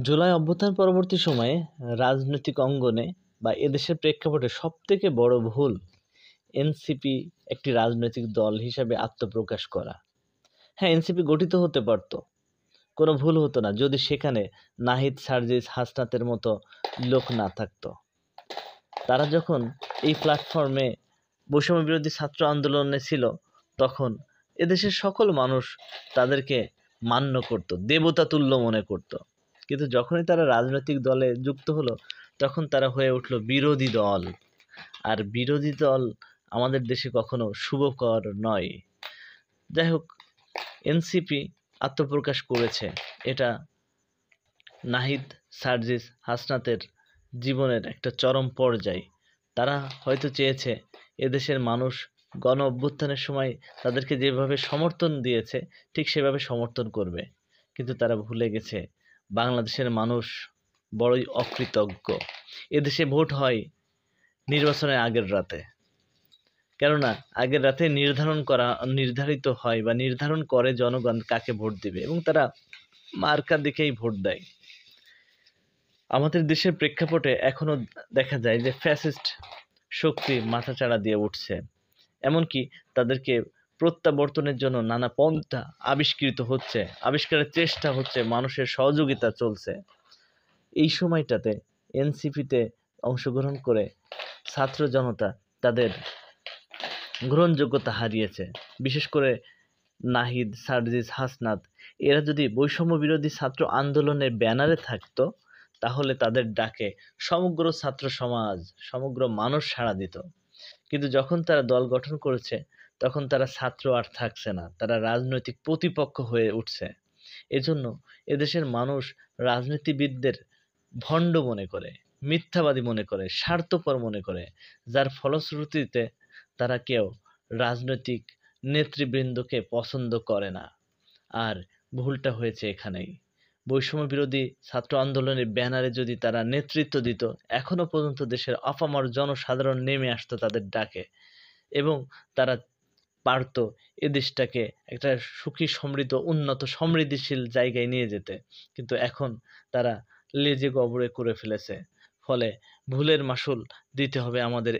জুলাই অভ্যুত্থান পরবর্তী সময়ে রাজনৈতিক অঙ্গনে বা এদেশের প্রেক্ষাপটে সবথেকে বড় ভুল এনসিপি একটি রাজনৈতিক দল হিসাবে আত্মপ্রকাশ করা। হ্যাঁ, এনসিপি গঠিত হতে পারত, কোনো ভুল হতো না যদি সেখানে নাহিদ, সার্জিস, হাসনাতের মতো লোক না থাকতো। তারা যখন এই প্ল্যাটফর্মে বৈষম্য বিরোধী ছাত্র আন্দোলনে ছিল, তখন এদেশের সকল মানুষ তাদেরকে মান্য করত, দেবতা তুল্য মনে করত। কিন্তু যখনই তারা রাজনৈতিক দলে যুক্ত হলো, তখন তারা হয়ে উঠল বিরোধী দল। আর বিরোধী দল আমাদের দেশে কখনো শুভকর নয়। যাই হোক, এনসিপি আত্মপ্রকাশ করেছে। এটা নাহিদ, সার্জিস, হাসনাতের জীবনের একটা চরম পর্যায়। তারা হয়তো চেয়েছে এদেশের মানুষ গণ অভ্যুত্থানের সময় তাদেরকে যেভাবে সমর্থন দিয়েছে ঠিক সেভাবে সমর্থন করবে, কিন্তু তারা ভুলে গেছে বাংলাদেশের মানুষ বড়ই অকৃতজ্ঞ। এদেশে ভোট হয় নির্বাচনের আগের রাতে, কেননা আগের রাতে নির্ধারিত হয় বা নির্ধারণ করে জনগণ কাকে ভোট দিবে, এবং তারা মার্কা দেখেই ভোট দেয়। আমাদের দেশের প্রেক্ষাপটে এখনো দেখা যায় যে ফ্যাসিস্ট শক্তি মাথাচাড়া দিয়ে উঠছে, এমনকি তাদেরকে প্রত্যাবর্তনের জন্য নানা পন্থা আবিষ্কারের চেষ্টা হচ্ছে, মানুষের সহযোগিতা চলছে। এই সময়টাতে এনসিপিতে অংশগ্রহণ করে ছাত্র জনতা তাদের গ্রহণযোগ্যতা হারিয়েছে। বিশেষ করে নাহিদ, সার্জিস, হাসনাত এরা যদি বৈষম্য বিরোধী ছাত্র আন্দোলনের ব্যানারে থাকতো, তাহলে তাদের ডাকে সমগ্র ছাত্র সমাজ, সমগ্র মানুষ সাড়া দিত। কিন্তু যখন তারা দল গঠন করেছে, তখন তারা ছাত্র আর থাকছে না, তারা রাজনৈতিক প্রতিপক্ষ হয়ে উঠছে। এজন্য এদেশের মানুষ রাজনীতিবিদদের ভণ্ড মনে করে, মিথ্যাবাদী মনে করে, স্বার্থপর মনে করে, যার ফলশ্রুতিতে তারা কেউ রাজনৈতিক নেতৃবৃন্দকে পছন্দ করে না। আর ভুলটা হয়েছে এখানেই। বৈষম্য বিরোধী ছাত্র আন্দোলনের ব্যানারে যদি তারা নেতৃত্ব দিত, এখনো পর্যন্ত দেশের আপামর জনসাধারণ নেমে আসতো তাদের ডাকে, এবং তারা পারত এ দেশটাকে একটা সুখী, সমৃদ্ধ, উন্নত, সমৃদ্ধিশীল জায়গায় নিয়ে যেতে। কিন্তু এখন তারা লেজে গবরে করে ফেলেছে। ফলে ভুলের মাসুল দিতে হবে আমাদের